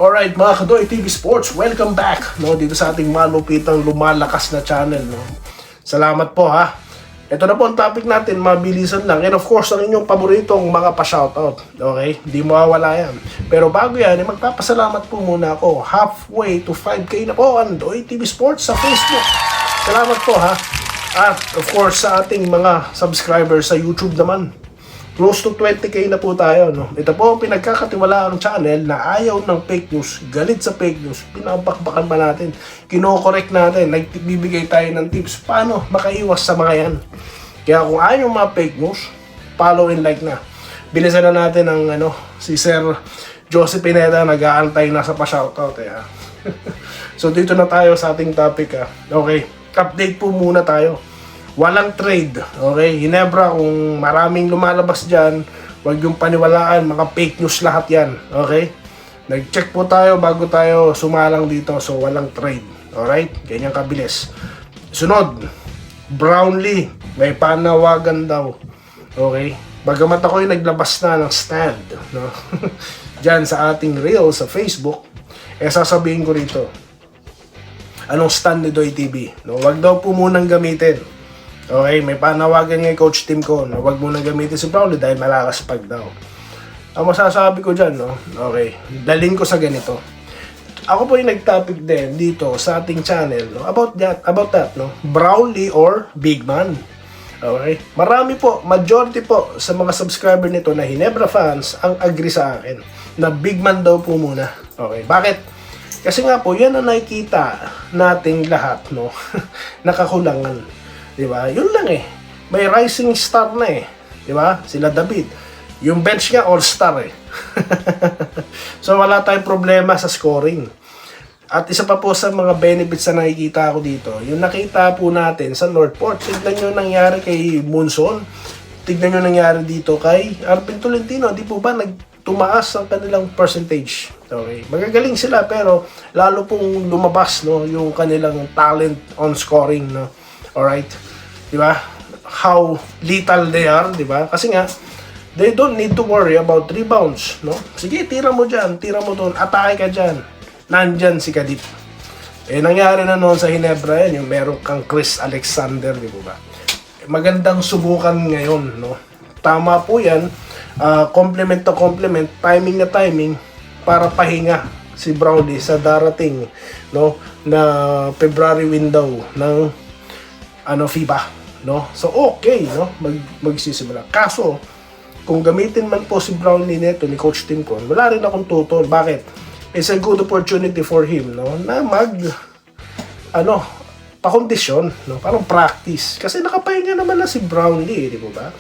Alright mga Kadoy TV Sports, welcome back dito sa ating malupitang lumalakas na channel. Salamat po ha. Ito na po ang topic natin, mabilisan lang. And of course, ang inyong paboritong mga pa-shoutout. Okay? Di mawawala yan. Pero bago yan, magpapasalamat po muna ako. Halfway to 5K na po ang Doy TV Sports sa Facebook. Salamat po ha. At of course, sa ating mga subscribers sa YouTube naman. Close to 20K na po tayo. Ito po ang pinagkakatiwalaan ng channel na ayaw ng fake news, galit sa fake news, pinapakbakan pa natin, kino-correct natin, nagbibigay tayo ng tips paano makaiwas sa mga yan. Kaya kung ayaw mga fake news, follow and like na. Bilisan na natin ang si Sir Joseph Pineda, nag-aantay na sa pa-shoutout. So dito na tayo sa ating topic. Okay, update po muna tayo. Walang trade, okay? Hinebra, kung maraming lumalabas dyan, huwag yung paniwalaan, mga fake news lahat yan, okay? Nag-check po tayo bago tayo sumalang dito, so walang trade, alright? Ganyan kabilis. Sunod, Brownlee, may panawagan daw, okay? Bagamat ako yung naglabas na ng stand, no? Dyan sa ating reel sa Facebook, sasabihin ko rito, anong stand ni Doy TV? No? Huwag daw po munang gamitin. Okay, may panawagan ng coach team ko na huwag mo na gamitin si Brownlee dahil malakas pag daw. Ang masasabi ko dyan, okay, dalhin ko sa ganito. Ako po yung nag-topic din dito sa ating channel, about that, Brownlee or Big Man. Okay, marami po, majority po sa mga subscriber nito na Hinebra fans ang agree sa akin na Big Man daw po muna. Okay, bakit? Kasi nga po, yan ang nakikita nating lahat, nakakulangan. Diba? Yun lang may rising star na diba? Sila David. Yung bench nga all-star So wala tayong problema sa scoring. At isa pa po sa mga benefits na nakikita ko dito, yung nakita po natin sa Northport. Tignan nyo nangyari kay Munson. Tignan nyo nangyari dito kay Arvin Tolentino. Di po ba tumaas ang kanilang percentage? Okay. Magagaling sila pero lalo pong lumabas yung kanilang talent on scoring. Alright? Diba? How lethal they are, diba? Kasi nga, they don't need to worry about rebounds, Sige, tira mo dyan, tira mo doon, atake ka dyan. Nandyan si Kadip. Nangyari na noon sa Hinebra yan, yung meron kang Chris Alexander, di ba? Magandang subukan ngayon, Tama po yan, complement to complement, timing na timing, para pahinga si Brownlee sa darating, na February window ng FIBA, So okay, magsisimula. Kaso kung gamitin man po si Brownlee neto ni Coach Tim Con, wala rin akong tutol. Bakit? It's a good opportunity for him, na pakondisyon, parang practice. Kasi nakapahinga naman na si Brownlee, di ba?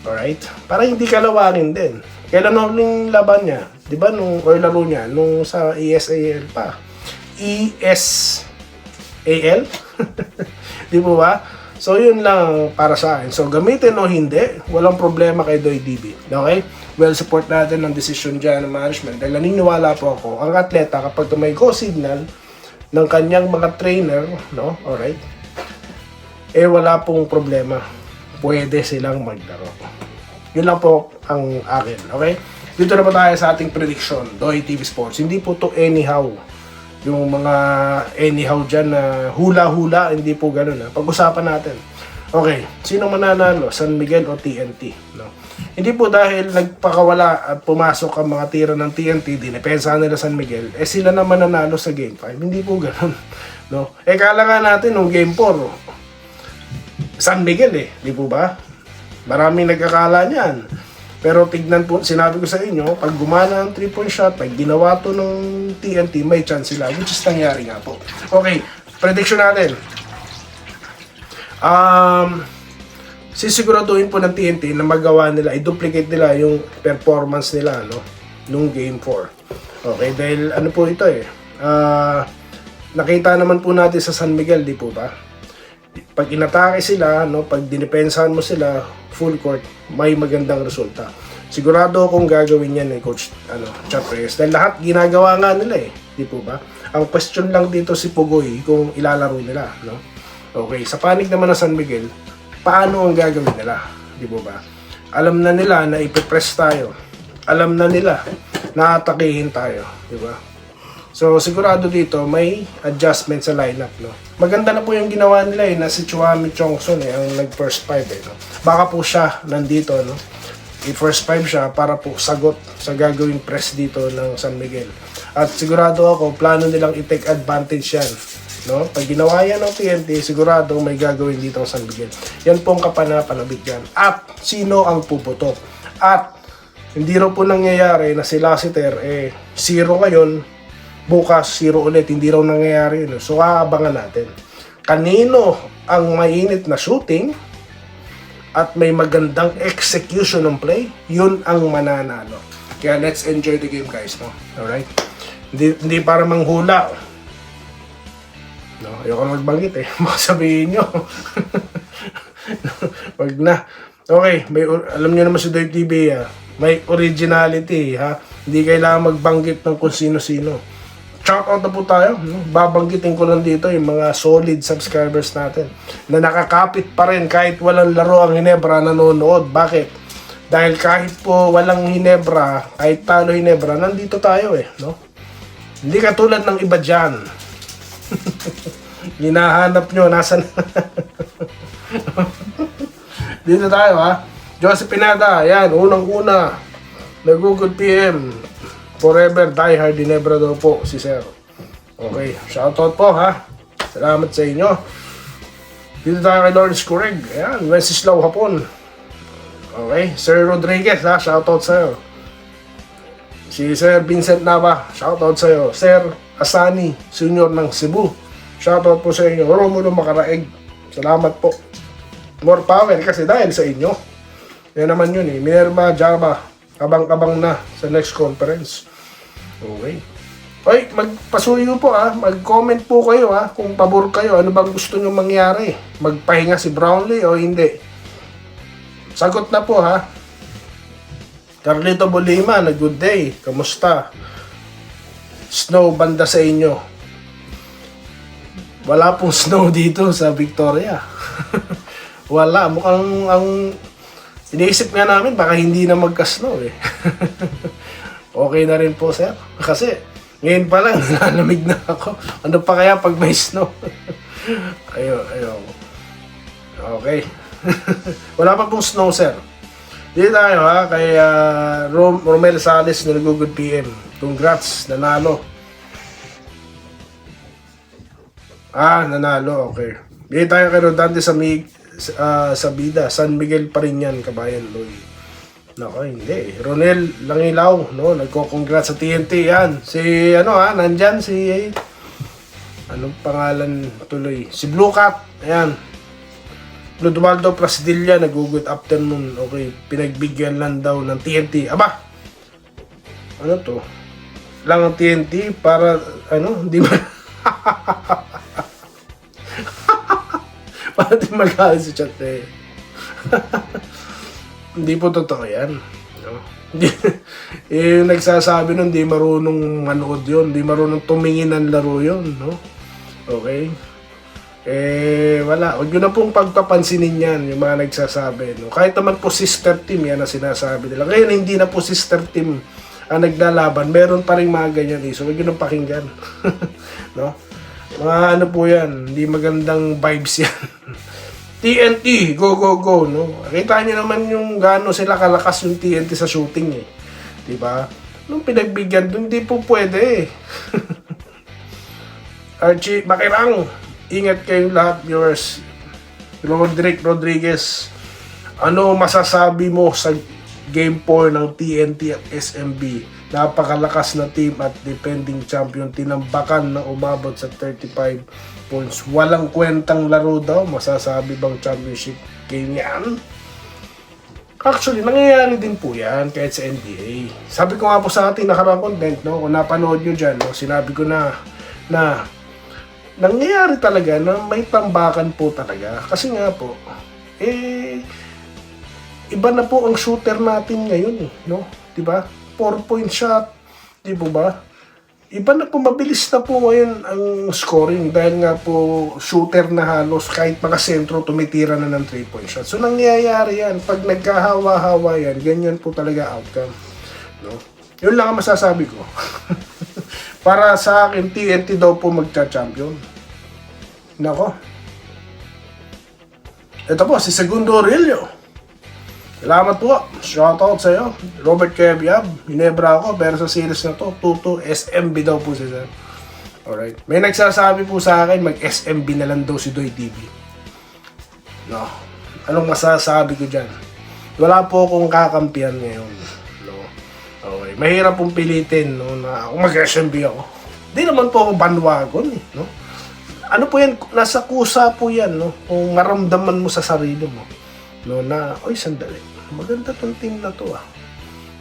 Alright? Para hindi kalawangin din. Kailan yung laban niya? Di ba or laro niya nung sa ESAL pa? ESAL? Di ba ba? So, yun lang para sa akin. So, gamitin o hindi, walang problema kay Doy TV. Okay? Well, support natin ang decision dyan ng management. Dahil naniniwala po ako, ang atleta, kapag may go signal ng kanyang mga trainer, alright, wala pong problema. Pwede silang maglaro. Yun lang po ang akin. Okay? Dito na po tayo sa ating prediction, Doy TV Sports. Hindi po to anyhow. Yung mga anyhow dyan na hula-hula, hindi po ganun. Pag-usapan natin. Okay, sino mananalo? San Miguel o TNT? Hindi po dahil nagpakawala at pumasok ang mga tira ng TNT, dinepensahan nila San Miguel, sila na mananalo sa Game 5. Hindi po ganun. Kala nga natin nung Game 4, San Miguel di po ba? Maraming nagkakala niyan. Pero tignan po, sinabi ko sa inyo, pag gumana ang 3-point shot, pag ginawa to ng TNT, may chance sila, which is nangyari nga po. Okay, prediction natin. Sisiguraduhin po ng TNT na magawa nila, i-duplicate nila yung performance nila, nung Game 4. Okay, dahil po ito nakita naman po natin sa San Miguel, di po ba? Pag inatake sila, pag dinipensahan mo sila, full court, may magandang resulta. Sigurado akong gagawin yan Coach Chad Reyes. Dahil lahat ginagawa nga nila di po ba? Ang question lang dito si Pugoy kung ilalaro nila, Okay, sa panig naman ng San Miguel, paano ang gagawin nila? Di po ba? Alam na nila na ipipress tayo. Alam na nila na atakihin tayo, di ba? So, sigurado dito, may adjustment sa lineup, no? Maganda na po yung ginawa nila, na si Chuami Chongson, ang nag-first 5, no? Baka po siya nandito, no? I-first 5 siya para po sagot sa gagawing press dito ng San Miguel. At sigurado ako, plano nilang i-take advantage yan, no? Pag ginawa yan ng TNT, sigurado may gagawin dito ang San Miguel. Yan po ang kapanapanabik yan. At sino ang puputok? At hindi rin po nangyayari na si Lassiter, 0 ngayon, bukas 0 ulit, hindi raw nangyayari yun. So aabangan natin kanino ang mainit na shooting at may magandang execution ng play, yun ang mananalo. Kaya let's enjoy the game, guys, no? Alright? Hindi para manghula, no? Ayoko na magbanggit baka sabihin nyo. Wag na. Okay, alam nyo naman si Doy TV, may originality, ha? Hindi kailangan magbanggit ng kung sino-sino. Shout out na po tayo. Babanggitin ko lang dito yung mga solid subscribers natin na nakakapit pa rin kahit walang laro ang Ginebra nanonood. Bakit? Dahil kahit po walang Ginebra, kahit talo Ginebra, nandito tayo no? Hindi katulad ng iba dyan. Hinahanap nyo, nasan? Dito tayo, ha? Joseph Pinada, yan, unang-una. Nag-good PM. Forever diehard Ginebra daw po si Sir. Okay, shoutout po, ha. Salamat sa inyo. Dito tayo kay Lawrence Correg. Ayan, Wenceslao Hapon. Okay, Sir Rodriguez, ha. Shoutout sa'yo. Si Sir Vincent Nava, shoutout sa'yo. Sir Asani, Senior ng Cebu. Shoutout po sa inyo. Romulo Macaraeg. Salamat po. More power kasi dahil sa inyo. Yan naman yun Minerva Java, abang-abang na sa next conference. Okay. Oy, magpasuyo po mag-comment po kayo kung pabor kayo, ano bang gusto nyo mangyari? Magpahinga si Brownlee o hindi? Sagot na po Carlito Bolima, na good day. Kamusta? Snow banda sa inyo. Wala pong snow dito sa Victoria. Wala, mukhang iniisip nga namin baka hindi na magka-snow Okay na rin po, sir. Kasi ngayon pa lang nalamig na ako. Ano pa kaya pag may snow? Ayun. Okay. Wala pa pong snow, sir. Dito tayo kay Romel Sales na nag-good PM. Congrats, nanalo. Nanalo, okay. Dito tayo kay Rodante sa Bida, San Miguel pa rin yan, kabayan Loy. Nako, hindi. Ronel Langilaw, no? Nagko-congrats sa TNT yan. Si, nandyan, si, anong pangalan tuloy? Si Blue Cat, ayan. Luduvaldo Prasdilla, nag-good afternoon. Okay, pinagbigyan lang daw ng TNT. Aba! Ano to? Lang ang TNT para, hindi ba? Para di mag-aali sa chat Hindi po totoo yan. No? Yung nagsasabi nun, di marunong manood yun. Di marunong tumingin ng laro yun. No? Okay? Wala. Huwag yun na pong pagpapansinin yan, yung mga nagsasabi. No? Kahit naman po sister team, yan ang sinasabi nila. Ngayon, hindi na po sister team ang naglalaban. Meron pa rin mga ganyan. So, huwag yun ang pakinggan. No? Mga po yan. Hindi magandang vibes yan. TNT, go, go, go, no? Kita niyo naman yung gaano sila kalakas yung TNT sa shooting, Diba? Nung pinagbigyan doon, hindi po pwede, Archie, Makirang, ingat kayong lahat, viewers. Roderick Rodriguez, ano masasabi mo sa Game 4 ng TNT at SMB? Napakalakas na team at defending champion, tinambakan na umabot sa 35 points. Walang kwentang laro daw. Masasabi bang championship game yan? Actually, nangyayari din po yan kahit sa NBA. Sabi ko nga po sa ating nakaraang content, no? Kung napanood nyo dyan, no? Sinabi ko na nangyayari talaga na may tambakan po talaga. Kasi nga po, iba na po ang shooter natin ngayon, no? Diba? 4-point shot, di po ba? Iba na po, mabilis na po ngayon ang scoring dahil nga po shooter na halos kahit mga sentro tumitira na ng 3-point shot. So nangyayari yan, pag nagkahawa-hawa yan, ganyan po talaga outcome. No? Yun lang ang masasabi ko. Para sa akin, TNT daw po magcha-champion. Nako. Ito po, si Segundo Aurelio. Salamat po. Shoutout sa iyo. Robert Keviab. Hinebra ako. Pero sa series na to, 2-2 SMB daw po si Sir. Alright. May nagsasabi po sa akin, mag-SMB na lang daw si Doy TV. No. Anong masasabi ko dyan? Wala po akong kakampihan ngayon. No. Okay. Mahirap pong pilitin, no, na kung mag-SMB ako. Di naman po ako bandwagon, eh, no. Ano po yan? Nasa kusa po yan, no. Kung maramdaman mo sa sarili mo, no, na, oy, sandali. Maganda tong team na to, ah.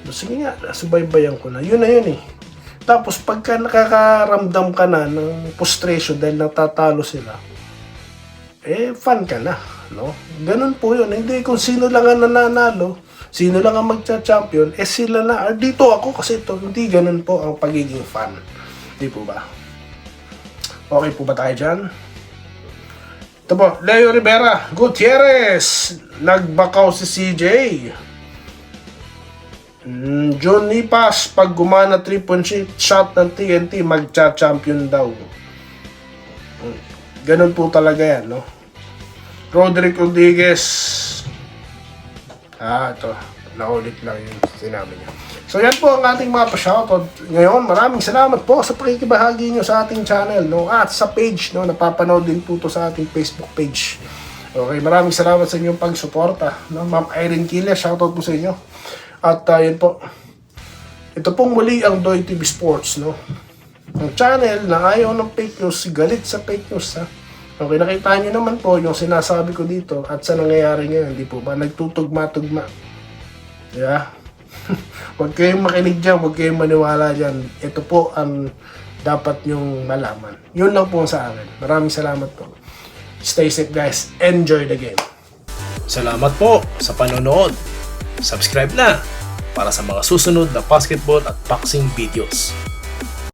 No, sige nga, nasubaybayan ko na. Yun na yun, eh. Tapos pagka nakakaramdam ka na ng frustration dahil natatalo sila, eh fan ka na, no? Ganun po yun. Hindi kung sino lang ang nananalo, sino lang ang magcha-champion, eh sila na. Dito ako kasi ito, hindi ganun po ang pagiging fan. Di po ba? Okay po ba tayo dyan? Ito po, Leo Rivera Gutierrez, nagbakaw si CJ. John Nipas, pag gumana 3-point shot ng TNT, magcha-champion daw. Ganun po talaga yan, no? Roderick Rodriguez. Ito. Naulit lang yung sinabi niya. So, yan po ang ating mga pa-shoutout. Ngayon, maraming salamat po sa pakikibahagi nyo sa ating channel, no? At sa page, no? Napapanood din po to sa ating Facebook page. Okay, maraming salamat sa inyong pagsuporta, no? Ma'am Irene Kile, shoutout po sa inyo. At yun po, ito pong muli ang Doy TV Sports, no? Ang channel na ayaw ng fake news, galit sa fake news, ha? Okay, nakita nyo naman po yung sinasabi ko dito at sa nangyayari ngayon, di po ba? Nagtutugma-tugma. Yeah? Huwag kayong makinig dyan, huwag kayong maniwala dyan. Ito po ang dapat nyong malaman. Yun lang po sa akin. Maraming salamat po. Stay safe, guys. Enjoy the game. Salamat po sa panonood. Subscribe na para sa mga susunod na basketball at boxing videos.